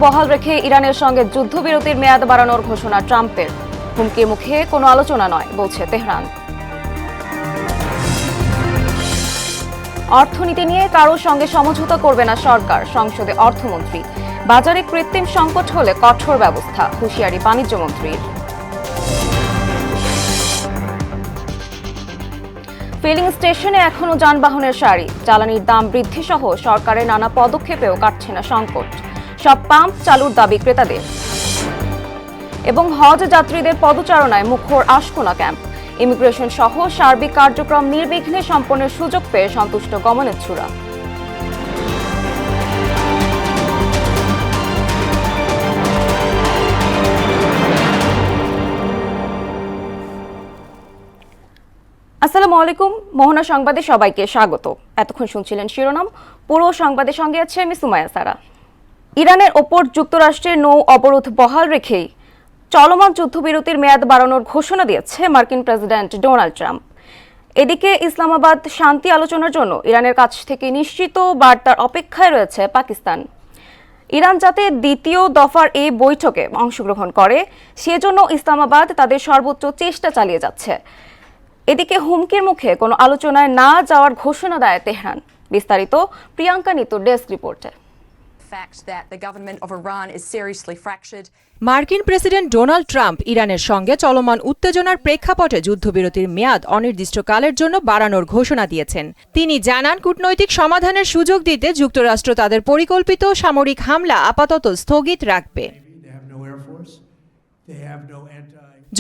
বহাল রেখে ইরানের সঙ্গে যুদ্ধবিরতির মেয়াদ বাড়ানোর ঘোষণা ট্রাম্পের। হুমকির মুখে কোনো আলোচনা নয় বলছে তেহরান। অর্থনীতি নিয়ে কারোর সঙ্গে সমঝোতা করবে না সরকার, সংসদে অর্থমন্ত্রী। বাজারে কৃত্রিম সংকট হলে কঠোর ব্যবস্থা, হুঁশিয়ারি বাণিজ্যমন্ত্রীর। ফিলিং স্টেশনে এখনো যানবাহনের সারি, জ্বালানির দাম বৃদ্ধি সহ সরকারের নানা পদক্ষেপেও কাটছে না সংকট। সব পাম্প চালুর দাবি ক্রেতাদের। এবং হজ যাত্রীদের পদচারণায় মুখর আশকোনা ক্যাম্প, ইমিগ্রেশন সহ সার্বিক কার্যক্রম নির্বিঘ্নে সম্পন্নের সুযোগ পেয়ে সন্তুষ্ট গমনেচ্ছুরা। আসসালামু আলাইকুম, মোহনা সংবাদে সবাইকে স্বাগত। এতক্ষণ শুনছিলেন শিরোনাম, পুরো সংবাদের সঙ্গে আছে আমি সুমাইয়া সারা। ইরানের ওপর যুক্তরাষ্ট্রের নৌ অবরোধ বহাল রেখেই চলমান যুদ্ধবিরতির মেয়াদ বাড়ানোর ঘোষণা দিয়েছে মার্কিন প্রেসিডেন্ট ডোনাল্ড ট্রাম্প। এদিকে ইসলামাবাদ শান্তি আলোচনার জন্য ইরানের কাছ থেকে নিশ্চিত বার্তার অপেক্ষায় রয়েছে পাকিস্তান। ইরান যাতে দ্বিতীয় দফার এই বৈঠকে অংশগ্রহণ করে সেজন্য ইসলামাবাদ তাদের সর্বোচ্চ চেষ্টা চালিয়ে যাচ্ছে। এদিকে হুমকির মুখে কোনো আলোচনায় না যাওয়ার ঘোষণা দেয় তেহরান। বিস্তারিত প্রিয়াঙ্কা নিতুর ডেস্ক রিপোর্টে। মার্কিন প্রেসিডেন্ট ডোনাল্ড ট্রাম্প ইরানের সঙ্গে চলমান উত্তেজনার প্রেক্ষাপটে যুদ্ধবিরতির মেয়াদ অনির্দিষ্টকালের জন্য বাড়ানোর ঘোষণা দিয়েছেন। তিনি জানান, কূটনৈতিক সমাধানের সুযোগ দিতে যুক্তরাষ্ট্র তাদের পরিকল্পিত সামরিক হামলা আপাতত স্থগিত রাখবে।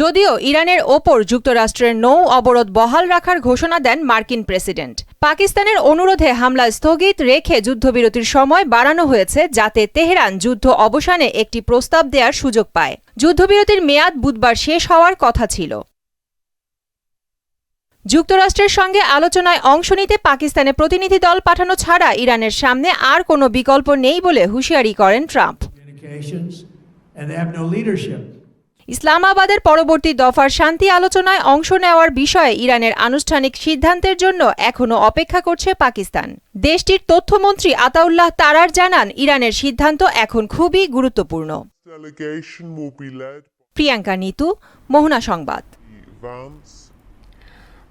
যদিও ইরানের ওপর যুক্তরাষ্ট্রের নৌ অবরোধ বহাল রাখার ঘোষণা দেন মার্কিন প্রেসিডেন্ট। পাকিস্তানের অনুরোধে হামলা স্থগিত রেখে যুদ্ধবিরতির সময় বাড়ানো হয়েছে যাতে তেহরান যুদ্ধ অবসানে একটি প্রস্তাব দেওয়ার সুযোগ পায়। যুদ্ধবিরতির মেয়াদ বুধবার শেষ হওয়ার কথা ছিল। যুক্তরাষ্ট্রের সঙ্গে আলোচনায় অংশ নিতে পাকিস্তানে প্রতিনিধি দল পাঠানো ছাড়া ইরানের সামনে আর কোনো বিকল্প নেই বলে হুঁশিয়ারি করেন ট্রাম্প। ইসলামাবাদের পরবর্তী দফার শান্তি আলোচনায় অংশ নেওয়ার বিষয়ে ইরানের আনুষ্ঠানিক সিদ্ধান্তের জন্য এখনও অপেক্ষা করছে পাকিস্তান। দেশটির তথ্যমন্ত্রী আতাউল্লাহ তারার জানান, ইরানের সিদ্ধান্ত এখন খুবই গুরুত্বপূর্ণ। প্রিয়াঙ্কা নিতু, মোহনা সংবাদ।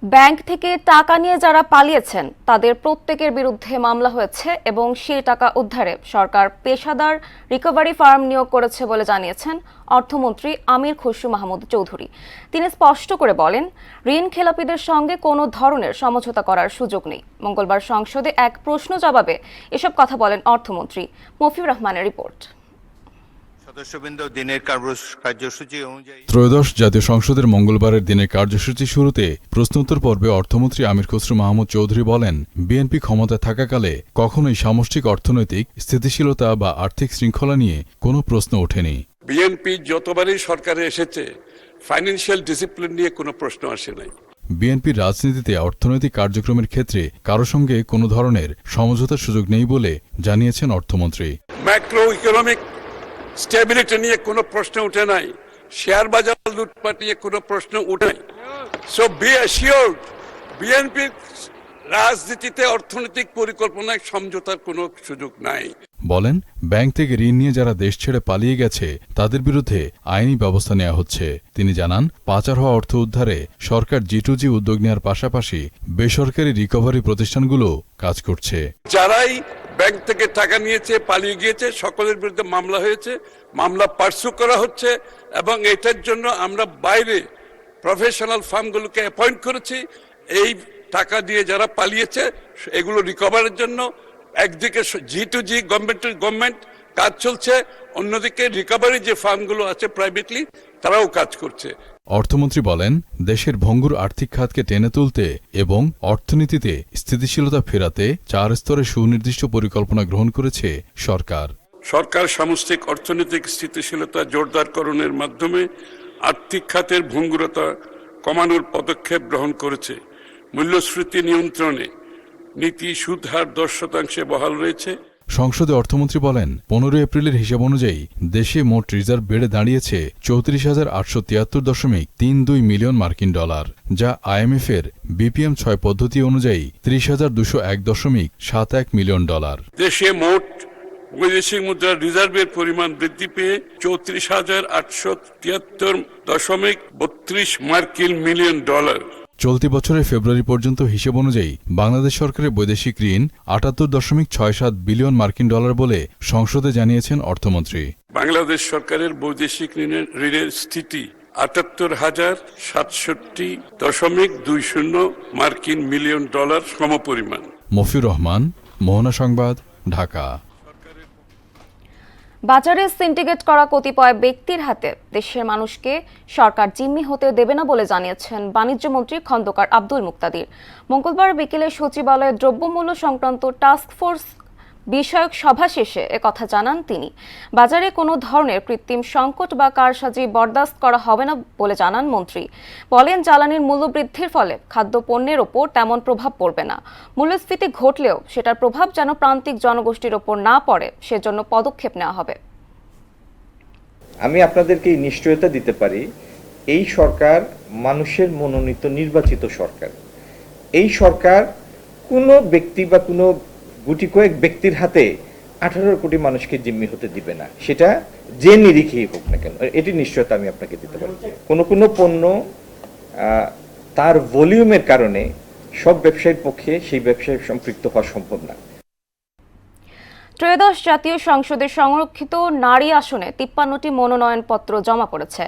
ব্যাংক থেকে টাকা নিয়ে যারা পালিয়েছেন তাদের প্রত্যেকের বিরুদ্ধে মামলা হয়েছে এবং সেই টাকা উদ্ধারে সরকার পেশাদার রিকভারি ফার্ম নিয়োগ করেছে বলে জানিয়েছেন অর্থমন্ত্রী আমির খসরু মাহমুদ চৌধুরী। তিনি স্পষ্ট করে বলেন, ঋণ খেলাপিদের সঙ্গে কোনো ধরনের সমঝোতা করার সুযোগ নেই। মঙ্গলবার সংসদে এক প্রশ্ন জবাবে এসব কথা বলেন অর্থমন্ত্রী। মফিউর রহমানের রিপোর্ট। ত্রয়োদশ জাতীয় সংসদের মঙ্গলবারের দিনের কার্যসূচি শুরুতে প্রশ্নোত্তর পর্বে অর্থমন্ত্রী আমির খসরু মাহমুদ চৌধুরী বলেন, বিএনপি ক্ষমতায় থাকাকালে কখনোই সামষ্টিক অর্থনৈতিক স্থিতিশীলতা বা আর্থিক শৃঙ্খলা নিয়ে কোনো প্রশ্ন ওঠেনি। বিএনপি যতবারই সরকারে এসেছে ফাইন্যান্সিয়াল ডিসিপ্লিন নিয়ে কোনো প্রশ্ন আসে নাই। বিএনপির রাজনীতিতে অর্থনৈতিক কার্যক্রমের ক্ষেত্রে কারো সঙ্গে কোনো ধরনের সমঝোতার সুযোগ নেই বলে জানিয়েছেন অর্থমন্ত্রী। ম্যাক্রো ইকোনমিক স্টেবিলিটি নিয়ে কোনো প্রশ্ন উঠে নাই, শেয়ার বাজার লুটপাট নিয়ে কোনো প্রশ্ন উঠে নাই। সো বি অ্যাসিওর্ড, বিএনপির রাজনীতিতে অর্থনৈতিক পরিকল্পনায় সমঝোতার কোনো সুযোগ নাই। বলেন, ব্যাংক থেকে ঋণ নিয়ে যারা দেশ ছেড়ে পালিয়ে গেছে তাদের বিরুদ্ধে আইনি ব্যবস্থা নেওয়া হচ্ছে। তিনি জানান, পাচার হওয়া অর্থ উদ্ধারে সরকার G2G উদ্যোগ নেওয়ার পাশাপাশি বেসরকারি রিকভারি প্রতিষ্ঠানগুলো কাজ করছে। যারাই ব্যাংক থেকে টাকা নিয়েছে, পালিয়ে গিয়েছে, সকলের বিরুদ্ধে মামলা হয়েছে, মামলা পার্সু করা হচ্ছে এবং এটার জন্য আমরা বাইরে প্রফেশনাল ফার্মগুলোকে অ্যাপয়েন্ট করেছি। এই টাকা দিয়ে যারা পালিয়েছে এগুলো রিকভারের জন্য একদিকে G2G গভর্নমেন্ট কাজ চলছে, অন্যদিকে রিকভারি যে ফার্মগুলো আছে প্রাইভেটলি তারাও কাজ করছে। অর্থমন্ত্রী বলেন, দেশের ভঙ্গুর আর্থিক খাতকে টেনে তুলতে এবং অর্থনীতিতে স্থিতিশীলতা ফেরাতে 4 স্তরে সুনির্দিষ্ট পরিকল্পনা গ্রহণ করেছে সরকার। সরকার সামষ্টিক অর্থনৈতিক স্থিতিশীলতা জোরদারকরণের মাধ্যমে আর্থিক খাতের ভঙ্গুরতা কমানোর পদক্ষেপ গ্রহণ করেছে। মূল্যস্ফীতি নিয়ন্ত্রণে নীতি সুদ হার 10% বহাল রয়েছে। সংসদে অর্থমন্ত্রী বলেন, 15 এপ্রিলের হিসাব অনুযায়ী দেশে মোট রিজার্ভ বেড়ে দাঁড়িয়েছে 34,873.32 মিলিয়ন মার্কিন ডলার, যা IMF এর BPM 6 পদ্ধতি অনুযায়ী 30,201.71 মিলিয়ন ডলার। দেশে মোট বৈদেশিক মুদ্রার রিজার্ভের পরিমাণ বৃদ্ধি পেয়ে 34,873.32 মার্কিন মিলিয়ন ডলার। চলতি বছরের ফেব্রুয়ারি পর্যন্ত হিসেব অনুযায়ী বাংলাদেশ সরকারের বৈদেশিক ঋণ 78.67 বিলিয়ন মার্কিন ডলার বলে সংসদে জানিয়েছেন অর্থমন্ত্রী। বাংলাদেশ সরকারের বৈদেশিক ঋণের স্থিতি 78,767.20 মার্কিন মিলিয়ন ডলার সমপরিমাণ। মফিউর রহমান, মোহনা সংবাদ, ঢাকা। বাজারে সিন্ডিকেট করা কতিপয় ব্যক্তির হাতে দেশের মানুষকে সরকার জিম্মি হতে দেবে না বলে জানিয়েছেন বাণিজ্যমন্ত্রী খন্দকার আব্দুল মুক্তাদির। মঙ্গলবার বিকেলে সচিবালয়ে দ্রব্যমূল্য সংক্রান্ত টাস্কফোর্স বিষয়ক সভা শেষে একথা জানান তিনি। বাজারে কোনো ধরনের কৃত্রিম সংকট বা কারসাজি বরদাস্ত করা হবে না বলে জানান মন্ত্রী। বলেন, জ্বালানির মূল্যবৃদ্ধির ফলে খাদ্যপণ্যের ওপর তেমন প্রভাব পড়বে না। মূল্যস্ফীতি ঘটলেও সেটার প্রভাব যেন প্রান্তিক জনগোষ্ঠীর ওপর না পড়ে সেজন্য পদক্ষেপ নেওয়া হবে। আমি আপনাদেরকে এই নিশ্চয়তা দিতে পারি, এই সরকার মানুষের মনোনীত নির্বাচিত সরকার। এই সরকার কোনো ব্যক্তি বা কোনো গুটি কয়েক ব্যক্তির হাতে 18 কোটি মানুষকে জিম্মি হতে দিবে না, সেটা যে নিরিখেই হোক না কেন। এটি নিশ্চয়তা আমি আপনাকে দিতে পারি। কোনো পণ্য তার ভলিউমের কারণে সব ব্যবসায়ীর পক্ষে সেই ব্যবসায় সম্পৃক্ত হওয়া সম্ভব না। ত্রয়োদশ জাতীয় সংসদের সংরক্ষিত নারী আসনে 53টি মনোনয়নপত্র জমা পড়েছে।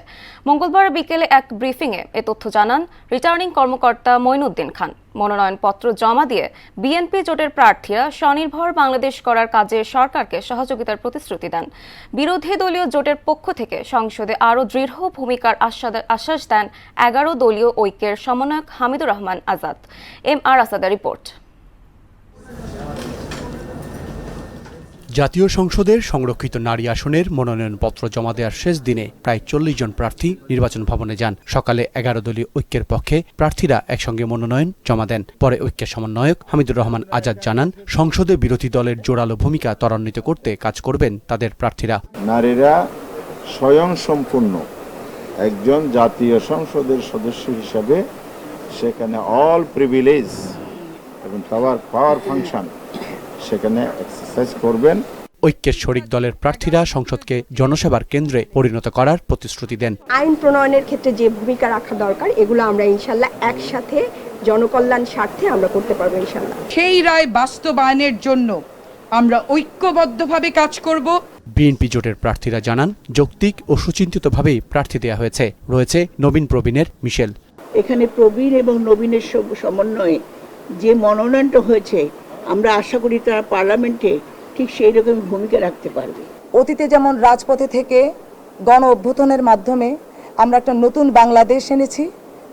মঙ্গলবার বিকেলে এক ব্রিফিংয়ে এ তথ্য জানান রিটার্নিং কর্মকর্তা মঈনুদ্দিন খান। মনোনয়নপত্র জমা দিয়ে বিএনপি জোটের প্রার্থীরা স্বনির্ভর বাংলাদেশ করার কাজে সরকারকে সহযোগিতার প্রতিশ্রুতি দেন। বিরোধী দলীয় জোটের পক্ষ থেকে সংসদে আরও দৃঢ় ভূমিকার আশ্বাস দেন 11 দলীয় ঐক্যের সমন্বয়ক হামিদুর রহমান আজাদ। MR আসাদের রিপোর্ট। জাতীয় সংসদের সংরক্ষিত নারী আসনের মনোনয়নপত্র জমা দেওয়ার শেষ দিনে প্রায় 40 জন প্রার্থী নির্বাচন ভবনে যান। সকালে 11 দলীয় ঐক্যের পক্ষে প্রার্থীরা একসঙ্গে মনোনয়ন জমা দেন। পরে ঐক্যের সমন্বয়ক হামিদুর রহমান আজাদ জানান, সংসদে বিরোধী দলের জোরালো ভূমিকা ত্বরান্বিত করতে কাজ করবেন তাদের প্রার্থীরা। নারীরা স্বয়ংসম্পূর্ণ একজন জাতীয় সংসদের সদস্য হিসাবে সেখানে অল প্রিভিলেজ এবং পাওয়ার ফাংশন সেখানে এক্সারসাইজ করবেন। ঐক্যের শরিক দলের প্রার্থীরা সংসদকে জনসেবার কেন্দ্রে পরিণত করার প্রতিশ্রুতি দেন। আইন প্রণয়নের ক্ষেত্রে যে ভূমিকা রাখা দরকার এগুলো আমরা ইনশাল্লাহ একসাথে জনকল্যাণ স্বার্থে আমরা করতে পারবো ইনশাল্লাহ। সেই রায় বাস্তবায়নের জন্য আমরা ঐক্যবদ্ধভাবে কাজ করব। বিএনপি জোটের প্রার্থীরা জানান, যৌক্তিক ও সুচিন্তিতভাবেই প্রার্থী দেওয়া হয়েছে। রয়েছে নবীন প্রবীণের মিশেল। এখানে প্রবীণ এবং নবীনের সমন্বয়ে যে মনোনয়নটা হয়েছে, আমরা আশা করি তারা পার্লামেন্টে ঠিক সেই রকম ভূমিকা রাখতে পারবে। অতীতে যেমন রাজপথে থেকে গণ অভ্যুত্থানের মাধ্যমে আমরা একটা নতুন বাংলাদেশ এনেছি,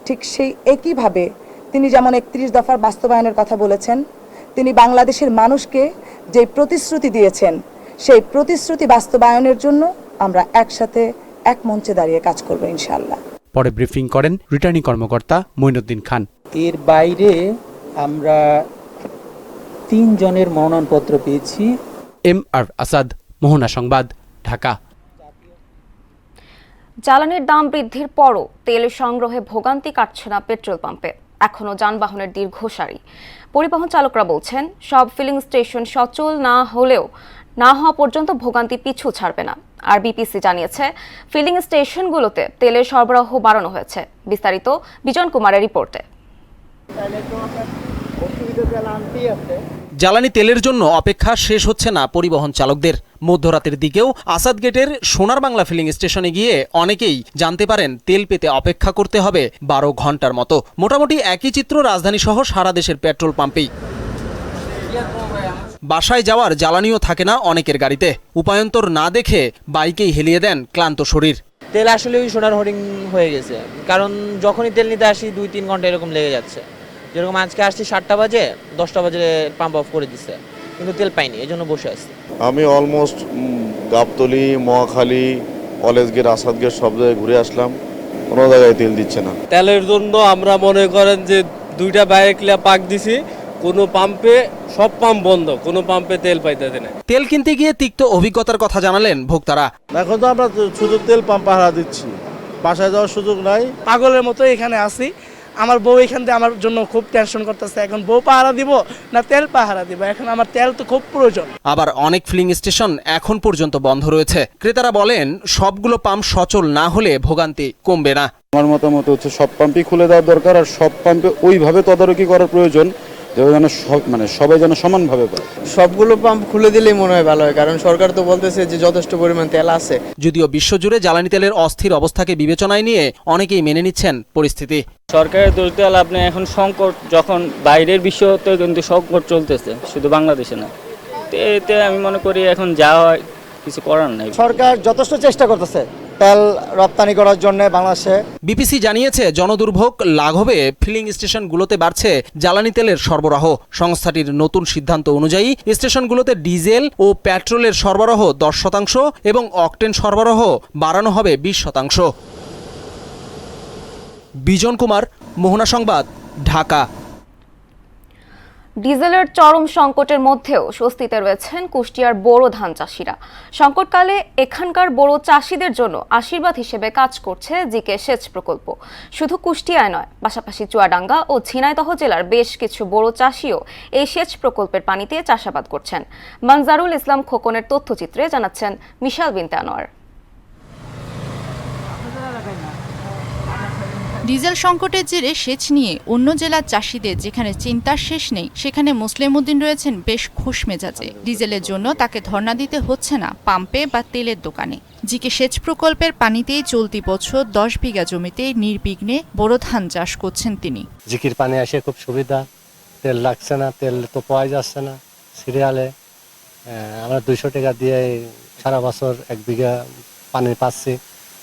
ঠিক সেই একইভাবে তিনি যেমন 31 দফার বাস্তবায়নের কথা বলেছেন, তিনি বাংলাদেশের মানুষকে যে প্রতিশ্রুতি দিয়েছেন সেই প্রতিশ্রুতি বাস্তবায়নের জন্য আমরা একসাথে এক মঞ্চে দাঁড়িয়ে কাজ করব ইনশাআল্লাহ। পরে ব্রিফিং করেন রিটার্নিং কর্মকর্তা মঈনুদ্দিন খান। এর বাইরে আমরা 3 জনের মনোনয়নপত্র পেয়েছি। MR আসাদ, মোহনা সংবাদ, ঢাকা। জ্বালানির দাম বৃদ্ধির পরও তেল সংগ্রহে ভোগান্তি কাটছে না পেট্রোল পাম্পে। এখনও যানবাহনের দীর্ঘ সারি। পরিবহন চালকরা বলছেন, সব ফিলিং স্টেশন সচল না হওয়া পর্যন্ত ভোগান্তি পিছু ছাড়বে না। আর বিপিসি জানিয়েছে, ফিলিং স্টেশনগুলোতে তেলের সরবরাহ বাড়ানো হয়েছে। বিস্তারিত বিজন কুমারের রিপোর্টে। জ্বালানি তেলের জন্য অপেক্ষা শেষ হচ্ছে না পরিবহন চালকদের। মধ্যরাতের দিকেও আসাদ গেটের সোনার বাংলা ফিলিং স্টেশনে গিয়ে অনেকেই জানতে পারেন তেল পেতে অপেক্ষা করতে হবে 12 ঘন্টার মতো। মোটামুটি একই চিত্র রাজধানী সহ সারা দেশের পেট্রোল পাম্পেই। বাসায় যাওয়ার জ্বালানিও থাকে না অনেকের গাড়িতে। উপায়ন্তর না দেখে বাইকেই হেলিয়ে দেন ক্লান্ত শরীর। তেল আসলে ওই সোনার হরিং হয়ে গেছে, কারণ যখনই তেল নিতে আসি 2-3 ঘন্টা এরকম লেগে যাচ্ছে। যেরকম আজকে আসছি 7টা বাজে, 10টা বাজে পাম্প অফ করে দিচ্ছে, কিন্তু তেল পাইনি, এই জন্য বসে আছি। আমি almost Gabtoli, Mohakhali, college gate, Asad gate সব জায়গায় ঘুরে আসলাম, কোনো জায়গায় তেল দিচ্ছে না। তেলের জন্য আমরা মনে করেন যে 2টা বাইক পাক দিছি, কোনো পাম্পে, সব পাম্প বন্ধ, কোনো পাম্পে তেল পাইতেছে না। তেল কিনতে গিয়ে তিক্ত অভিজ্ঞতার কথা জানালেন ভোক্তারা। এখন তো আমরা শুধু তেল পাম্প হারা দিচ্ছি, বাসায় যাওয়ার সুযোগ নাই। পাগলের মতো এখানে আসি, আমার বউ এখান থেকে আমার জন্য খুব টেনশন করতেছে, এখন বউ পাহারা দিব না তেল পাহারা দিব, এখন আমার তেল তো খুব প্রয়োজন। আবার অনেক ফিলিং স্টেশন এখন পর্যন্ত বন্ধ রয়েছে। ক্রেতারা বলেন সবগুলো পাম্প সচল না হলে ভোগান্তি কমবে না। আমার মতামত হচ্ছে সব পাম্পই খুলে দেওয়ার দরকার, আর সব পাম্পে ওইভাবে তদারকি করার প্রয়োজন যেন সবাই যেন সমানভাবে পায়। সবগুলো পাম্প খুলে দিলেই মনে হয় ভালো হয়, কারণ সরকার তো বলতেছে যে যথেষ্ট পরিমাণ তেল আছে। যদিও বিশ্বজুড়ে জ্বালানি তেলের অস্থির অবস্থাকে বিবেচনায় নিয়ে অনেকেই মেনে নিচ্ছেন পরিস্থিতি। সরকারের দোষ দেওয়া আপনি এখন সংকট, যখন বাইরের বিশ্বতে কিন্তু সংকট চলতেছে, শুধু বাংলাদেশে না। এতে আমি মনে করি এখন যা হয় কিছু করার নাই। সরকার যথেষ্ট চেষ্টা করতেছে তেল রপ্তানি করার জন্য বাংলাদেশে। বিপিসি জানিয়েছে জনদুর্ভোগ লাঘবে ফিলিং স্টেশনগুলোতে বাড়ছে জ্বালানি তেলের সরবরাহ। সংস্থাটির নতুন সিদ্ধান্ত অনুযায়ী স্টেশনগুলোতে ডিজেল ও পেট্রোলের সরবরাহ 10% এবং অকটেন সরবরাহ বাড়ানো হবে 20%। বিজন কুমার, মোহনা সংবাদ, ঢাকা। ডিজেলের চরম সংকটের মধ্যেও স্বস্তিতে রয়েছেন কুষ্টিয়ার বোরো ধান চাষিরা। সংকটকালে এখানকার বোরো চাষিদের জন্য আশীর্বাদ হিসেবে কাজ করছে জিকে সেচ প্রকল্প। শুধু কুষ্টিয়ায় নয়, পাশাপাশি চুয়াডাঙ্গা ও ঝিনাইদহ জেলার বেশ কিছু বোরো চাষিও এই সেচ প্রকল্পের পানিতে চাষাবাদ করছেন। মানজারুল ইসলাম খোকনের তথ্যচিত্রে জানাচ্ছেন মিশাল বিনতে আনোয়ার। ডিজেল সংকটের জেরে সেচ নিয়ে অন্য জেলার চাষিদের যেখানে চিন্তার শেষ নেই, সেখানে মুসলিমউদ্দিন রয়েছেন বেশ খুশ মেজাজে। ডিজেলের জন্য তাকে ধর্ণা দিতে হচ্ছে না পাম্পে বা তেলের দোকানে। জিকে সেচ প্রকল্পের পানিতেই চলতি বছর 10 বিঘা জমিতে নির্বিঘ্নে বোরো ধান চাষ করছেন তিনি। জিকির পানি আসে খুব সুবিধা, তেল লাগছে না, তেল তো পাওয়া যাচ্ছে না সিরিয়ালে। আমরা 200 টাকা দিয়ে সারা বছর 1 বিঘা পানি পাচ্ছি,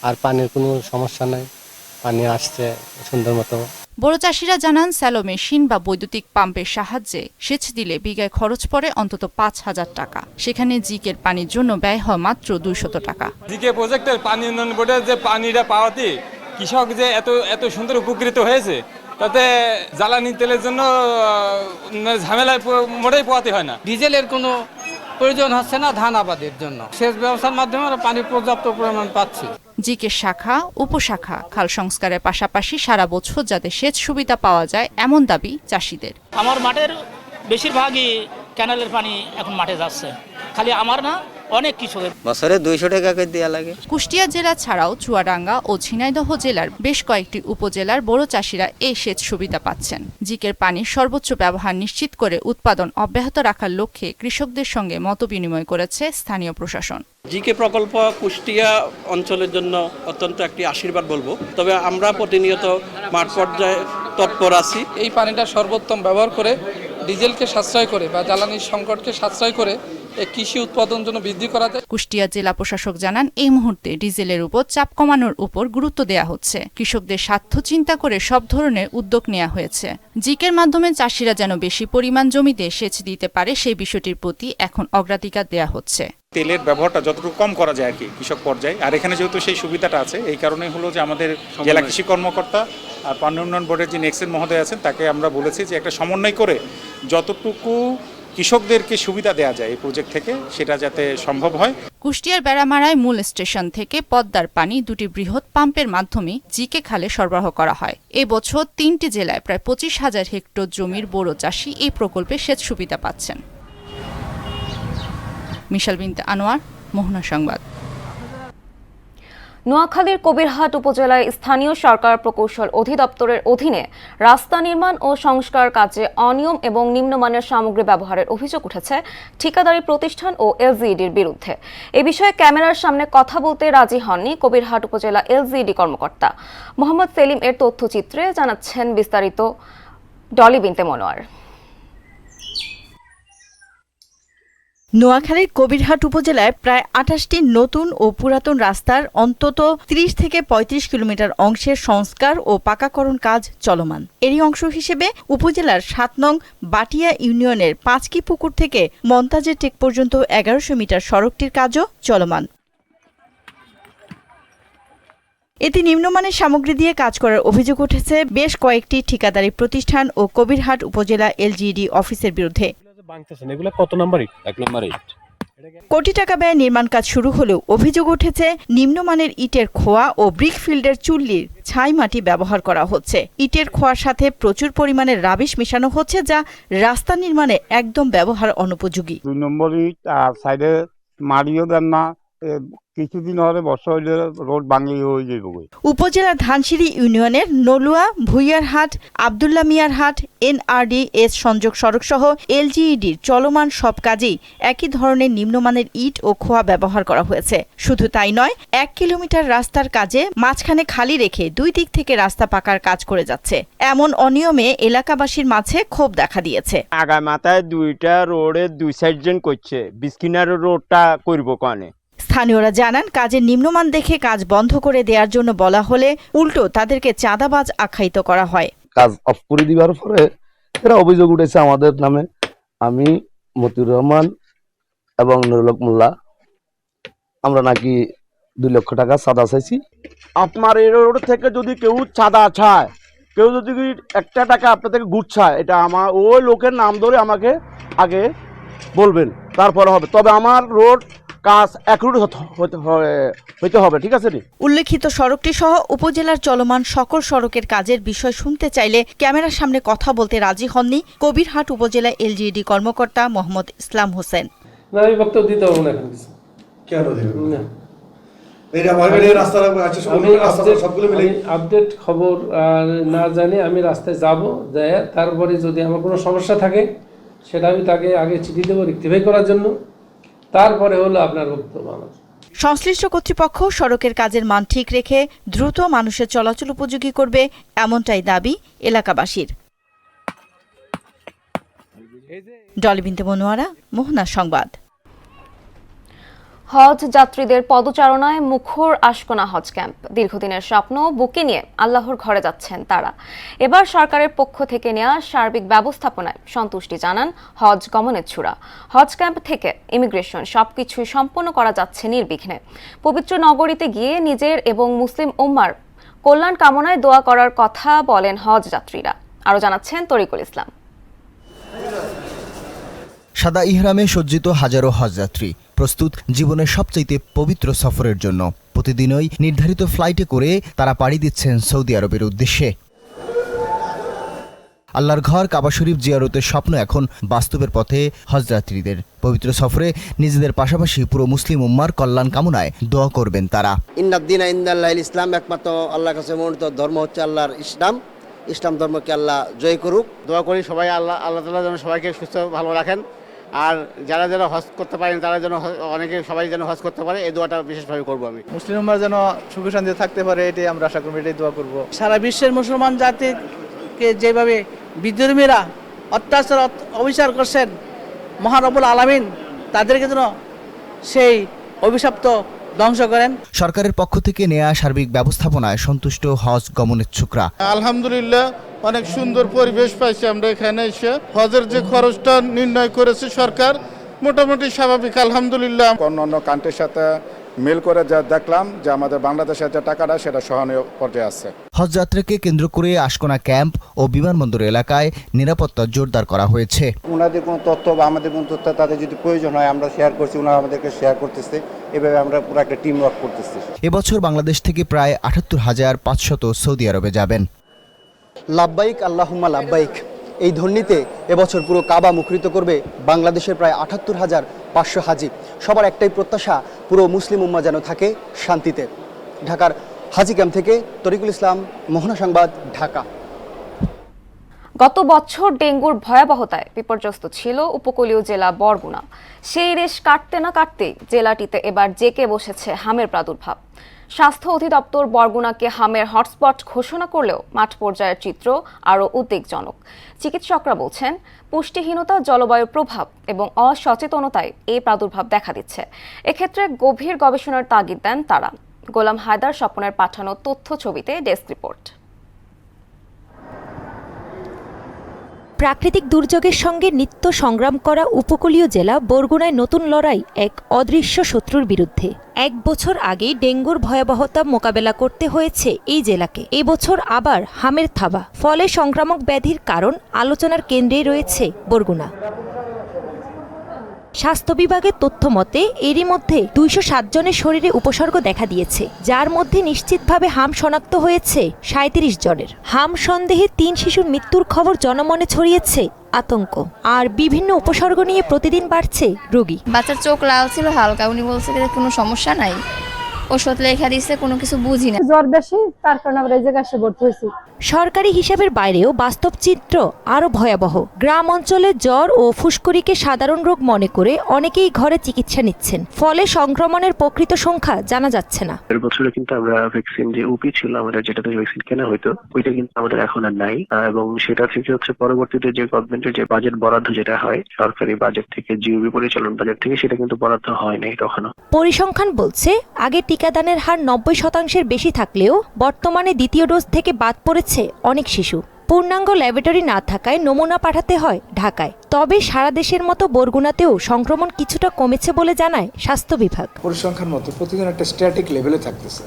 আর পানির কোনো সমস্যা নাই, পানি আসছে সুন্দর মতো। বড় চাষিরা জানান স্যালো মেশিন বা বৈদ্যুতিক পাম্পের সাহায্যে সেচ দিলে বিঘায় খরচ পড়ে অন্তত 5000 টাকা। সেখানে জিকের পানির জন্য ব্যয় হয় মাত্র 200 টাকা। জিকে প্রজেক্টের পানি উন্নয়ন বোর্ডের যে পানিটা পাওয়াতে কৃষক যে এত সুন্দর উপকৃত হয়েছে, তাতে জ্বালানি তেলের জন্য ঝামেলায় মোটেই পোয়াতে হয় না। ডিজেলের কোনো প্রয়োজন হচ্ছে না ধান আবাদের জন্য। সেচ ব্যবস্থার মাধ্যমে আমরা পানি পর্যাপ্ত পরিমাণ পাচ্ছি। জিকে শাখা উপশাখা খাল সংস্কারের পাশাপাশি সারা বছর যাতে সেচ সুবিধা পাওয়া যায় এমন দাবি চাষিদের। আমার মাঠের বেশিরভাগই ক্যানেলের পানি এখন মাঠে যাচ্ছে, খালি আমার না, অনেক কৃষকের বছরে 200 টাকা করে দেওয়া লাগে। কুষ্টিয়া জেলা ছাড়াও চুয়াডাঙ্গা ও ঝিনাইদহ জেলার বেশ কয়েকটি উপজেলার বড় চাষিরা এই সেচ সুবিধা পাচ্ছেন। জিকের পানির সর্বোচ্চ ব্যবহার নিশ্চিত করে উৎপাদন অব্যাহত রাখার লক্ষ্যে কৃষকদের সঙ্গে মতবিনিময় করেছে স্থানীয় প্রশাসন। জিকে প্রকল্প কুষ্টিয়া অঞ্চলের জন্য অত্যন্ত একটি আশীর্বাদ বলবো, তবে আমরা প্রতিনিয়ত মাঠ পর্যায়ে তৎপর আছি। এই পানিটা সর্বোত্তম ব্যবহার করে ডিজেলকে সাশ্রয় করে বা জ্বালানির সংকটকে সাশ্রয় করে কৃষি উৎপাদন জন্য বৃদ্ধি করা যায়। কুষ্টিয়া জেলা প্রশাসক জানান এই মুহূর্তে ডিজেলের উপর চাপ কমানোর উপর গুরুত্ব দেওয়া হচ্ছে। কৃষকদের স্বার্থ চিন্তা করে সব ধরনের উদ্যোগ নেওয়া হয়েছে। জিকের মাধ্যমে চাষিরা যেন বেশি পরিমাণ জমিতে সেচ দিতে পারে সেই বিষয়টির প্রতি এখন অগ্রাধিকার দেওয়া হচ্ছে। তেলের ব্যবহারটা যতটুকু কম করা যায় আর কি কৃষক পর্যায়ে, আর এখানে যেহেতু সেই সুবিধাটা আছে, এই কারণে হলো যে আমাদের জেলা কৃষি কর্মকর্তা আর পানি উন্নয়ন বোর্ডের যে নেক্সেন মহোদয় আছেন তাকে আমরা বলেছি যে একটা সমন্বয় করে যতটুকু কৃষকদেরকে সুবিধা দেওয়া যায় এই প্রজেক্ট থেকে সেটা যাতে সম্ভব হয়। কুষ্টিয়ার বেড়ামারায় মূল স্টেশন থেকে পদ্মার পানি দুটি বৃহৎ পাম্পের মাধ্যমে জিকে খালে সরবরাহ করা হয়। এবছর 3টি জেলায় প্রায় 25,000 হেক্টর জমির বোরো চাষি এই প্রকল্পে সেচ সুবিধা পাচ্ছেন। মিশাল বিনতে আনোয়ার, মোহনা সংবাদ। নোয়াখালীর কবিরহাট উপজেলায় স্থানীয় সরকার প্রকৌশল অধিদপ্তরের অধীনে রাস্তা নির্মাণ ও সংস্কার কাজে অনিয়ম এবং নিম্নমানের সামগ্রী ব্যবহারের অভিযোগ উঠেছে ঠিকাদারি প্রতিষ্ঠান ও এলজিইডির বিরুদ্ধে। এ বিষয়ে ক্যামেরার সামনে কথা বলতে রাজি হননি কবিরহাট উপজেলা এলজিইডি কর্মকর্তা। মোহাম্মদ সেলিম এর তথ্যচিত্রে জানাচ্ছেন বিস্তারিত ডলি বিনতে মনোয়ার। নোয়াখালীর কবিরহাট উপজেলায় প্রায় 28টি নতুন ও পুরাতন রাস্তার অন্তত 30 থেকে 35 কিলোমিটার অংশের সংস্কার ও পাকাকরণ কাজ চলমান। এরই অংশ হিসেবে উপজেলার 7 নং বাটিয়া ইউনিয়নের 5কি পুকুর থেকে মন্তাজের টেক পর্যন্ত 1100 মিটার সড়কটির কাজও চলমান। এতে নিম্নমানের সামগ্রী দিয়ে কাজ করার অভিযোগ উঠেছে বেশ কয়েকটি ঠিকাদারি প্রতিষ্ঠান ও কবিরহাট উপজেলা এলজিইডি অফিসের বিরুদ্ধে। এগুলো কত নাম্বার ইট? 1 নাম্বার ইট। কোটি টাকা ব্যয়ে নির্মাণ কাজ শুরু হলেও অভিযোগ উঠেছে নিম্নমানের ইটের খোয়া ও ব্রিকফিল্ডের চুল্লির ছাই মাটি ব্যবহার করা হচ্ছে। ইটের খোয়ার সাথে প্রচুর পরিমাণে রাবিশ মেশানো হচ্ছে, যা রাস্তা নির্মাণে একদম ব্যবহার অনুপযোগী। 2 নম্বর ইট আর সাইডে মাড়িও দেন না, কিছুদিন হলে বর্ষা হইলে রোড ভাঙি হয়ে যাবে। উপজেলার ধানসিঁড়ি ইউনিয়নের নলুয়া, ভুইয়ারহাট, আব্দুল্লাহ মিয়ারহাট, NRDS সংযোগ সড়ক সহ LGEDর চলমান সব কাজেই একই ধরনের নিম্নমানের ইট ও খোয়া ব্যবহার করা হয়েছে। শুধু তাই নয়, 1 কিলোমিটার রাস্তার কাজে মাঝখানে খালি রেখে 2 দিক থেকে রাস্তা পাকার কাজ করে যাচ্ছে। এমন অনিয়মে এলাকাবাসীর মাঝে ক্ষোভ দেখা দিয়েছে। আগামী মাথায় 2টা রোডে 2 সাইড জন করছে, বিস্কিনারের রোডটা করব কানে। স্থানীয়রা জানান, কাজের নিম্নমান দেখে কাজ বন্ধ করে দেওয়ার জন্য বলা হলে উল্টো তাদেরকে চাঁদাবাজ আখ্যায়িত করা হয়। কাজ অফ করে দিবার পরে এরা অভিযোগ উঠেছে আমাদের নামে। আমি মতিউর রহমান এবং নুরুল মোল্লা আমরা নাকি 2 লক্ষ টাকা চাঁদা চাইছি। আপনার এই রোড থেকে যদি কেউ চাঁদা চায়, কেউ যদি 1 টাকা আপনার থেকে গুড় চায়, এটা আমার ওই লোকের নাম ধরে আমাকে আগে বলবেন, তারপরে হবে। তবে আমার রোড কাজ একরুট হইতে হবে, ঠিক আছে? উল্লেখিত সড়কটি সহ উপজেলার চলমান সকল সড়কের কাজের বিষয় শুনতে চাইলে ক্যামেরার সামনে কথা বলতে রাজি হননি কবিরহাট উপজেলা LGED কর্মকর্তা মোহাম্মদ ইসলাম হোসেন। আমি বক্তব্য দিতে পারবো না এখন। কেন দিবেন না? আপডেট খবর না জানি আমি রাস্তায় যাব, যায় তারপরে যদি আমার কোনো সমস্যা থাকে সেটা আমি তাকে আগে চিঠি দেবো রেকটিফাই করার জন্য, তারপরে হলো আপনার বক্তব্য। আমার সংশ্লিষ্ট কর্তৃপক্ষ সড়কের কাজের মান ঠিক রেখে দ্রুত মানুষের চলাচল উপযোগী করবে, এমনটাই দাবি এলাকাবাসীর। ডলি বিনতে মনোয়ারা, মোহনা সংবাদ। হজ যাত্রীদের পদচারণায় মুখর আশকোনা হজ ক্যাম্প। দীর্ঘদিনের স্বপ্ন বুকে নিয়ে আল্লাহর ঘরে যাচ্ছেন তারা। এবার সরকারের পক্ষ থেকে নেওয়া সার্বিক ব্যবস্থাপনায় সন্তুষ্টি জানান হজ গমনেচ্ছুরা। হজ ক্যাম্প থেকে ইমিগ্রেশন সবকিছুই সম্পন্ন করা যাচ্ছে নির্বিঘ্নে। পবিত্র নগরীতে গিয়ে নিজের এবং মুসলিম উম্মার কল্যাণ কামনায় দোয়া করার কথা বলেন হজ যাত্রীরা। আরও জানাচ্ছেন তরিকুল ইসলাম। সাদা ইহরামে সজ্জিত হাজারো হজযাত্রী প্রস্তুত জীবনের সবচাইতে পবিত্র সফরের জন্য। প্রতিদিনই নির্ধারিত ফ্লাইটে করে তারা পাড়ি দিচ্ছেন সৌদি আরবের উদ্দেশ্যে। আল্লাহর ঘর কাবা শরীফ জিয়ারতের স্বপ্ন এখন বাস্তবের পথে হজযাত্রীদের। পবিত্র সফরে নিজেদের পাশাপাশি পুরো মুসলিম উম্মার কল্যাণ কামনায় দোয়া করবেন তারা। ইন্নাদ্দিনা ইনদাল্লাহিল ইসলাম, একমাত্র আল্লাহর কাছে মনোনীত ধর্ম হচ্ছে আল্লাহর ইসলাম। ইসলাম ধর্মকে আল্লাহ জয় করুক। দোয়া করি সবাই আল্লাহ তাআলা যেন সবাইকে সুস্থ ভালো রাখেন, আর যারা যারা হজ করতে পারেন তারা যেন সবাই যেন হজ করতে পারে, এই দোয়াটা বিশেষভাবে করবো আমি। মুসলিম উম্মাহ যেন সুখে শান্তিতে থাকতে পারে, এটাই আমরা আশা করবো, এটাই দোয়া করবো। সারা বিশ্বের মুসলমান জাতিকে যেভাবে বিদ্রোহীরা অত্যাচার অবিচার করছেন, মহান রব্বুল আলামিন তাদেরকে যেন সেই অভিশপ্ত ধ্বংস করেন। সরকারের পক্ষ থেকে নেওয়া সার্বিক ব্যবস্থাপনায় সন্তুষ্ট হজ গমনেচ্ছুকরা। আলহামদুলিল্লাহ, অনেক সুন্দর পরিবেশ পাইছি আমরা এখানে এসে। হজের যে খরচটা নির্ণয় করেছে সরকার, মোটামুটি স্বাভাবিক আলহামদুলিল্লাহ। অন্যান্য কান্ট্রির সাথে মিল করে যা দেখলাম যে আমাদের বাংলাদেশের যে টাকাটা সেটা সহনীয় পর্যায়ে আছে। হজযাত্রাকে কেন্দ্র করে আশকোনা ক্যাম্প ও বিমানবন্দর এলাকায় নিরাপত্তা জোরদার করা হয়েছে। ওনাদের কোনো তথ্য বা আমাদের কোনো তথ্য তাদের যদি প্রয়োজন হয় আমরা শেয়ার করছি, ওনারা আমাদেরকে শেয়ার করতেছে, এভাবে আমরা পুরো একটা টিম ওয়ার্ক করতেছি। এবছর বাংলাদেশ থেকে প্রায় ৭৮,৫০০ সৌদি আরবে যাবেন। লাব্বাইক আল্লাহুম্মা লাব্বাইক এই ধ্বনিতে এবছর পুরো কাবা মুখরিত করবে বাংলাদেশের প্রায় ৭৮,৫০০ হাজি। সবার একটাই প্রত্যাশা, পুরো মুসলিম উম্মাহ যেন থাকে শান্তিতে। ঢাকার হাজি ক্যাম্প থেকে তরিকুল ইসলাম, মোহনা সংবাদ, ঢাকা। গত বছর ডেঙ্গুর ভয়াবহতায় বিপর্যস্ত ছিল উপকূলীয় জেলা বরগুনা। সেই রেশ কাটতে না কাটতেই জেলাটিতে এবার জেঁকে বসেছে হামের প্রাদুর্ভাব। স্বাস্থ্য অধিদপ্তর বরগুনাকে হামের হটস্পট ঘোষণা করলেও মাঠ পর্যায়ের চিত্র আরও উদ্বেগজনক। চিকিৎসকরা বলছেন, পুষ্টিহীনতা, জলবায়ুর প্রভাব এবং অসচেতনতায় এই প্রাদুর্ভাব দেখা দিচ্ছে। এক্ষেত্রে গভীর গবেষণার তাগিদ দেন তারা। গোলাম হায়দার স্বপনের পাঠানো তথ্য ছবিতে ডেস্ক রিপোর্ট। প্রাকৃতিক দুর্যোগের সঙ্গে নিত্য সংগ্রাম করা উপকূলীয় জেলা বরগুনায় নতুন লড়াই এক অদৃশ্য শত্রুর বিরুদ্ধে। 1 বছর আগে ডেঙ্গুর ভয়াবহতা মোকাবেলা করতে হয়েছে এই জেলাকে। এবছর আবার হামের থাবা, ফলে সংক্রামক ব্যাধির কারণ আলোচনার কেন্দ্রে রয়েছে বরগুনা। স্বাস্থ্য বিভাগের তথ্য মতে এরই মধ্যে 207 জনের শরীরে উপসর্গ দেখা দিয়েছে, যার মধ্যে নিশ্চিতভাবে হাম শনাক্ত হয়েছে 37 জনের। হাম সন্দেহে 3 শিশুর মৃত্যুর খবর জনমনে ছড়িয়েছে আতঙ্ক, আর বিভিন্ন উপসর্গ নিয়ে প্রতিদিন বাড়ছে রোগী। বাচ্চার চোখ লাল ছিল হালকা, উনি বলছে যে কোনো সমস্যা নাই, ওষুধ লেখা দিচ্ছে, কোনো কিছু বুঝি না, জ্বর বেশি, তার কারণে আমরা এই জায়গায় এসে ভর্তি হয়েছি। সরকারি হিসাবের বাইরেও বাস্তব চিত্র আরো ভয়াবহ। গ্রাম অঞ্চলে জ্বর ও ফুসকুড়িকে সাধারণ রোগ মনে করে অনেকেই ঘরে চিকিৎসা নিচ্ছেন, ফলে সংক্রমণের প্রকৃত সংখ্যা জানা যাচ্ছে না। এর বছরে কিন্তু আমরা ভ্যাকসিন যে ওপি ছিল আমাদের, যেটাতে ভ্যাকসিন কেনা হইতো, ওইটা কিন্তু আমাদের এখন আর নাই, এবং সেটা থেকে হচ্ছে পরবর্তীতে যে গভর্নমেন্টের যে বাজেট বরাদ্দ যেটা হয় সরকারি বাজেট থেকে, জিওবি পরিচালন বাজেট থেকে, সেটা কিন্তু বরাদ্দ হয় নাই তখনও। পরিসংখ্যান বলছে আগে টিকাদানের হার 90% বেশি থাকলেও বর্তমানে দ্বিতীয় ডোজ থেকে বাদ পড়েছে অনেক শিশু। পূর্ণাঙ্গ ল্যাবরেটরি না থাকায় নমুনা পাঠাতে হয় ঢাকায়। তবে সারা দেশের মতো বরগুনাতেও সংক্রমণ কিছুটা কমেছে বলে জানায় স্বাস্থ্য বিভাগ। পরিসংখ্যান মতো প্রতিদিন একটা স্ট্যাটিক লেভেলে থাকতেছে,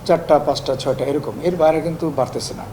4টা 5টা 6টা এরকম, এর বাইরে কিন্তু বাড়তেছে না।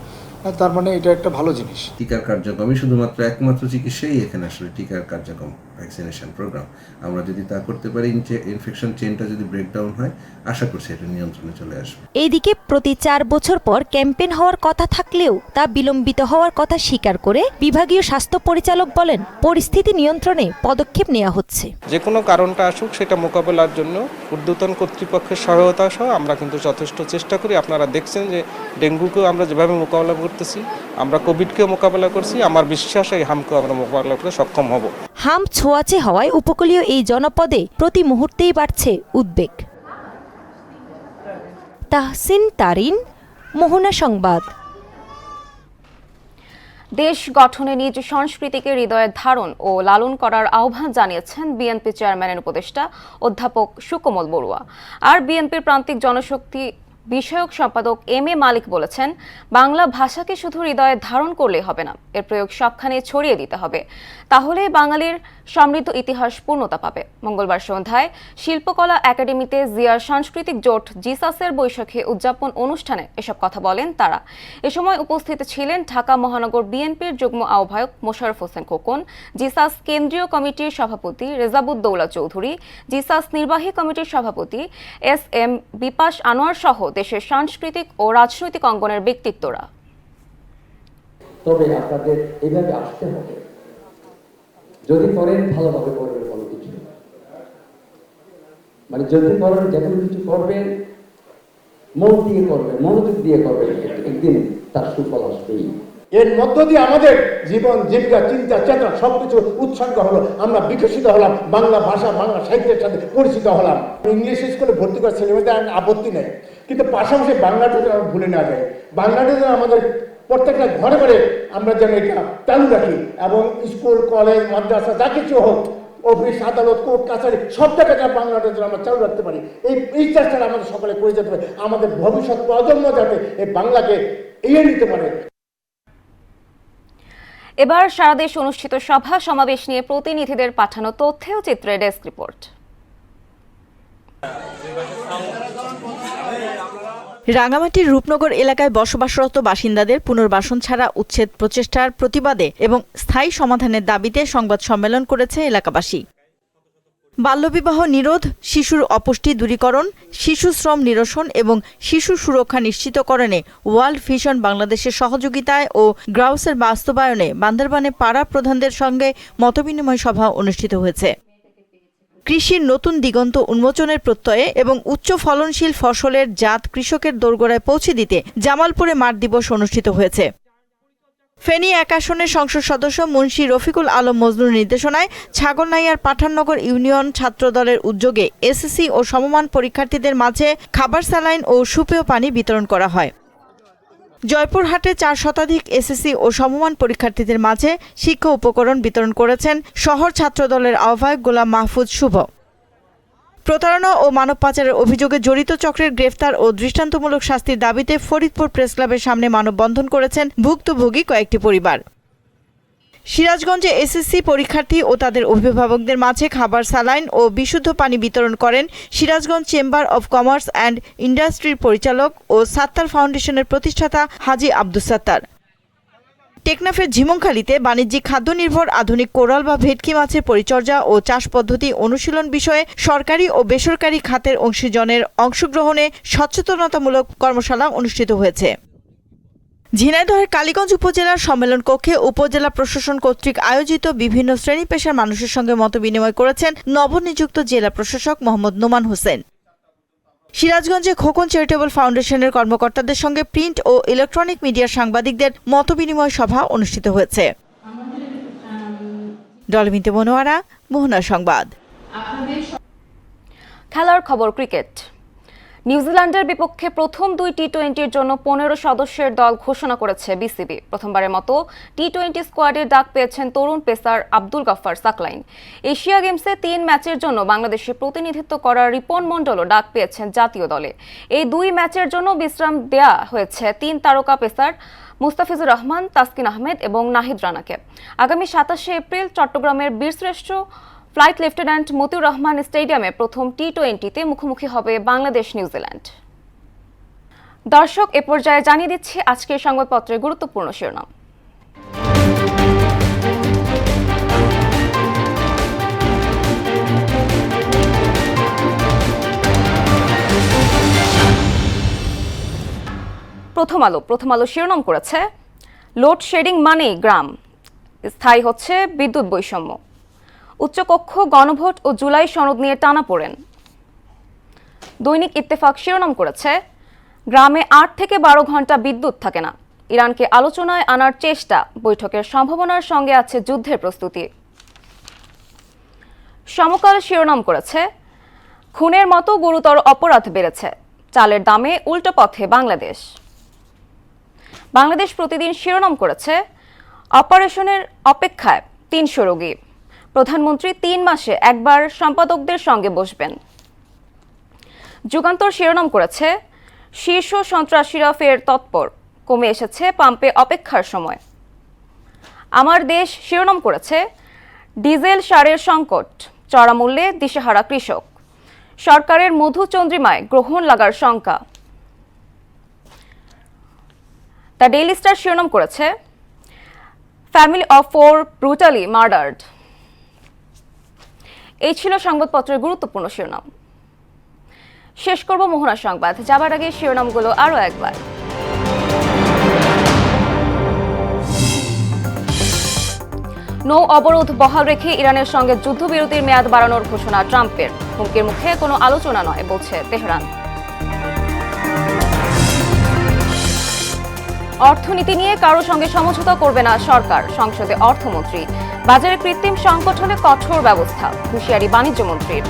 তার মানে এটা একটা ভালো জিনিস। টিকার কার্যক্রমই শুধুমাত্র একমাত্র চিকিৎসাই এখানে আসলে টিকার কার্যক্রম, ভ্যাকসিনেশন প্রোগ্রাম। আমরা যদি তা করতে পারি, ইনফেকশন চেইনটা যদি ব্রেকডাউন হয়, আশা করছি এটা নিয়ন্ত্রণে চলে আসবে। এইদিকে প্রতি 4 বছর পর ক্যাম্পেইন হওয়ার কথা থাকলেও তা বিলম্বিত হওয়ার কথা স্বীকার করে বিভাগীয় স্বাস্থ্য পরিচালক বলেন, পরিস্থিতি নিয়ন্ত্রণে পদক্ষেপ নেওয়া হচ্ছে। যে কোনো কারণটা আসুক, সেটা মোকাবেলার জন্য ঊর্ধ্বতন কর্তৃপক্ষের সহায়তা সহ আমরা কিন্তু যথেষ্ট চেষ্টা করি। আপনারা দেখছেন যে ডেঙ্গুকেও আমরা যেভাবে মোকাবেলা করতেছি, আমরা কোভিডকেও মোকাবেলা করছি। আমার বিশ্বাস এই হামকেও আমরা মোকাবেলা করতে সক্ষম হব। হাম ছোঁয়াচে হওয়ায় উপকূলীয় এই জনপদে প্রতি মুহূর্তেই বাড়ছে উদ্বেগ। তাহসিন তারিন, মোহনা সংবাদ। দেশ গঠনে নিজ সংস্কৃতিকে হৃদয়ে ধারণ ও লালন করার আহ্বান জানিয়েছেন বিএনপি চেয়ারম্যানের উপদেষ্টা অধ্যাপক সুকোমল বড়ুয়া। আর বিএনপির প্রান্তিক জনশক্তি বিষয়ক সম্পাদক এম এ মালিক বলেছেন, বাংলা ভাষাকে শুধু হৃদয়ে ধারণ করলেই হবে না, এর প্রয়োগ সবখানে ছড়িয়ে দিতে হবে, তাহলে বাঙালির সমৃদ্ধ ইতিহাস পূর্ণতা পাবে। মঙ্গলবার সন্ধ্যায় শিল্পকলা একাডেমিতে জিয়ার সাংস্কৃতিক জোট জিসাসের বৈশাখী উদযাপন অনুষ্ঠানে এসব কথা বলেন তারা। এ সময় উপস্থিত ছিলেন ঢাকা মহানগর বিএনপির যুগ্ম আহ্বায়ক মোশাররফ হোসেন খোকন, জিসাস কেন্দ্রীয় কমিটির সভাপতি রেজাবুদ্দৌলা চৌধুরী, জিসাস নির্বাহী কমিটির সভাপতি এস এম বিপাশ আনোয়ার সহ দেশের সাংস্কৃতিক ও রাজনৈতিক অঙ্গনের ব্যক্তিত্বরা। তবে আপনাদের এইভাবে আসতে হবে, যদি করেন ভালোভাবে করবেন, কোনো কিছু মানে যদি করেন, যে কোনো কিছু করবেন মন দিয়ে করবেন, মনোযোগ দিয়ে করবেন, একদিন তার সুফল আসবেই। এর মধ্য দিয়ে আমাদের জীবন জীবিকা চিন্তা চেতনা সবকিছু উৎসর্গ হলো, আমরা বিকশিত হলাম, বাংলা ভাষা বাংলা সাহিত্যের সাথে পরিচিত হলাম। ইংলিশ স্কুলে ভর্তি করে ছেলেমেয়েদের আপত্তি নেই, কিন্তু পাশাপাশি বাংলাটা যেন ভুলে না যায়, বাংলাটা যেন আমাদের প্রত্যেকটা ঘরে ঘরে আমরা যেন এটা চালু রাখি, এবং স্কুল কলেজ মাদ্রাসা যা কিছু হোক, অফিস আদালত কোর্ট কাছারি সব জায়গায় বাংলাটা যেন আমরা চালু রাখতে পারি। এই চেষ্টাটা আমাদের সকলে করে যেতে হবে, আমাদের ভবিষ্যৎ প্রজন্ম যাতে এই বাংলাকে এগিয়ে নিতে পারে। এবার সারা দেশে অনুষ্ঠিত সভা সমাবেশ নিয়ে প্রতিনিধিদের পাঠানো তথ্য ও চিত্রের ডেস্ক রিপোর্ট। রাঙামাটির রূপনগর এলাকায় বসবাসরত বাসিন্দাদের পুনর্বাসন ছাড়া উচ্ছেদ প্রচেষ্টার প্রতিবাদে এবং স্থায়ী সমাধানের দাবিতে সংবাদ সম্মেলন করেছে এলাকাবাসী। বাল্যবিবাহ নিরোধ, শিশুর অপুষ্টি দূরীকরণ, শিশু শ্রম নিরসন এবং শিশু সুরক্ষা নিশ্চিতকরণে ওয়ার্ল্ড ভিশন বাংলাদেশের সহযোগিতায় ও গ্রাউসের বাস্তবায়নে বান্দরবানে পাড়া প্রধানদের সঙ্গে মতবিনিময় সভা অনুষ্ঠিত হয়েছে। কৃষির নতুন দিগন্ত উন্মোচনের প্রত্যয়ে এবং উচ্চ ফলনশীল ফসলের জাত কৃষকের দোরগোড়ায় পৌঁছে দিতে জামালপুরে মাঠ দিবস অনুষ্ঠিত হয়েছে। ফেনী 1 আসনের সংসদ সদস্য মুন্সি রফিকুল আলম মজনুর নির্দেশনায় ছাগলনাইয়ার পাঠাননগর ইউনিয়ন ছাত্রদলের উদ্যোগে এসএসসি ও সমমান পরীক্ষার্থীদের মাঝে খাবার স্যালাইন ও সুপেয় পানি বিতরণ করা হয়। জয়পুরহাটে 4 শতাধিক এসএসসি ও সমমান পরীক্ষার্থীদের মাঝে শিক্ষা উপকরণ বিতরণ করেছেন শহর ছাত্রদলের আহ্বায়ক গোলাম মাহফুজ শুভ। প্রতারণা ও মানব পাচারের অভিযোগে জড়িত চক্রের গ্রেফতার ও দৃষ্টান্তমূলক শাস্তির দাবিতে ফরিদপুর প্রেসক্লাবের সামনে মানববন্ধন করেছেন ভুক্তভোগী কয়েকটি পরিবার। সিরাজগঞ্জে এসএসসি পরীক্ষার্থী ও তাদের অভিভাবকদের মাঝে খাবার স্যালাইন ও বিশুদ্ধ পানি বিতরণ করেন Sirajganj chamber of commerce and ইন্ডাস্ট্রির পরিচালক ও সাত্তার ফাউন্ডেশনের প্রতিষ্ঠাতা হাজি আব্দুস সাত্তার। টেকনাফের ঝিমংখালীতে বাণিজ্যিক খাদ্য নির্ভর আধুনিক কোরাল বা ভেটকি মাছের পরিচর্যা ও চাষ পদ্ধতি অনুশীলন বিষয়ে সরকারি ও বেসরকারি খাতের অংশীজনের অংশগ্রহণে সচেতনতামূলক কর্মশালা অনুষ্ঠিত হয়েছে। ঝিনাইদহের কালীগঞ্জ উপজেলার সম্মেলন কক্ষে উপজেলা প্রশাসন কর্তৃক আয়োজিত বিভিন্ন শ্রেণী পেশার মানুষের সঙ্গে মতবিনিময় করেছেন নবনিযুক্ত জেলা প্রশাসক মোহাম্মদ নোমান হোসেন। সিরাজগঞ্জে খোকন চ্যারিটেবল ফাউন্ডেশনের কর্মকর্তাদের সঙ্গে প্রিন্ট ও ইলেকট্রনিক মিডিয়ার সাংবাদিকদের মতবিনিময় সভা অনুষ্ঠিত হয়েছে। ডলমিতে মনোয়ারা, মোহনা সংবাদ। খেলার খবর ক্রিকেট। নিউজিল্যান্ডের বিপক্ষে প্রথম 2 টি-20-র জন্য 15 সদস্যের দল ঘোষণা করেছে বিসিবি। প্রথমবারের মতো টি-20 স্কোয়াডের ডাক পেয়েছেন তরুণ পেসার আব্দুল গাফফার সাকলাইন। এশিয়া গেমসে 3 ম্যাচের জন্য বাংলাদেশে প্রতিনিধিত্ব করা রিপন মণ্ডলও ডাক পেয়েছেন জাতীয় দলে। এই 2 ম্যাচের জন্য বিশ্রাম দেয়া হয়েছে 3 তারকা পেসার মুস্তাফিজুর রহমান, তাসকিন আহমেদ এবং নাহিদ রানাকে। আগামী 27শে এপ্রিল চট্টগ্রামের বীরশ্রেষ্ঠ ফ্লাইট লেফটেন্যান্ট মতিউর রহমান স্টেডিয়ামে প্রথম টি-20-তে মুখোমুখি হবে বাংলাদেশ নিউজিল্যান্ড। দর্শক, এ পর্যায়ে জানিয়ে দিচ্ছি আজকের সংবাদপত্রের গুরুত্বপূর্ণ শিরোনাম। প্রথম আলো শিরোনাম করেছে, লোডশেডিং মানেই গ্রাম, স্থায়ী হচ্ছে বিদ্যুৎ বৈষম্য। উচ্চকক্ষ গণভোট ও জুলাই সনদ নিয়ে টানাপোড়েন। দৈনিক ইত্তেফাক শিরোনাম করেছে, গ্রামে 8 থেকে 12 ঘন্টা বিদ্যুৎ থাকে না, ইরানকে আলোচনায় আনার চেষ্টা, বৈঠকের সম্ভাবনার সঙ্গে আছে যুদ্ধের প্রস্তুতি। সমকাল শিরোনাম করেছে, খুনের মতো গুরুতর অপরাধ বেড়েছে, চালের দামে উল্টো পথে বাংলাদেশ। বাংলাদেশ প্রতিদিন শিরোনাম করেছে, অপারেশনের অপেক্ষায় 300 রোগী, প্রধানমন্ত্রী 3 মাসে একবার সম্পাদকদের সঙ্গে বসবেন। যুগান্তর শিরোনাম করেছে, শীর্ষ সন্ত্রাসীরা ফের তৎপর, কমে এসেছে পাম্পে অপেক্ষার সময়। আমার দেশ শিরোনাম করেছে, ডিজেল সারের সংকট, চড়া মূল্যে দিশেহারা কৃষক, সরকারের মধুচন্দ্রিমায় গ্রহণ লাগার শঙ্কা। দ্য ডেইলি স্টার শিরোনাম করেছে, ফ্যামিলি অফ 4 ব্রুটালি মার্ডার্ড। এই ছিল সংবাদপত্রের গুরুত্বপূর্ণ শিরোনাম। শেষ করব মোহনা সংবাদ, যাবার আগে শিরোনামগুলো আরও একবার। নৌ অবরোধ বহাল রেখে ইরানের সঙ্গে যুদ্ধবিরতির মেয়াদ বাড়ানোর ঘোষণা ট্রাম্পের, হুমকির মুখে কোনো আলোচনা নয় বলছে তেহরান। অর্থনীতি নিয়ে কারো সঙ্গে সমঝোতা করবে না সরকার, সংসদে অর্থমন্ত্রী। বাজারে কৃত্রিম সংকট হলে কঠোর ব্যবস্থা, হুঁশিয়ারি বাণিজ্যমন্ত্রীর।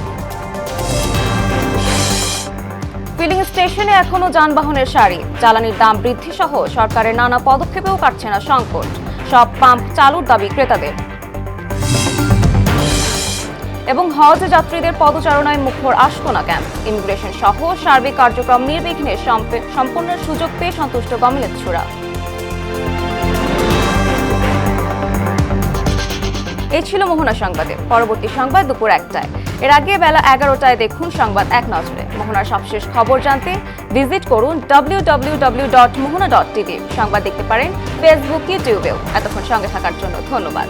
ফিলিং স্টেশনে এখনো যানবাহনের সারি, জ্বালানির দাম বৃদ্ধি সহ সরকারের নানা পদক্ষেপেও কাটছে না সংকট, সব পাম্প চালুর দাবি ক্রেতাদের। এবং হজ যাত্রীদের পদচারণায় মুখর আশকোনা ক্যাম্প, ইমিগ্রেশন সহ সার্বিক কার্যক্রম নির্বিঘ্নে সম্পন্নের সুযোগ পেয়ে সন্তুষ্ট গমলেচ্ছুরা। এই ছিল মোহনা সংবাদে। পরবর্তী সংবাদ দুপুর 1টায়। এর আগে বেলা 11টায় দেখুন সংবাদ এক নজরে। মোহনার সবশেষ খবর জানতে ভিজিট করুন www.mohona.tv। সংবাদ দেখতে পারেন ফেসবুক, ইউটিউবেও। এতক্ষণ সঙ্গে থাকার জন্য ধন্যবাদ।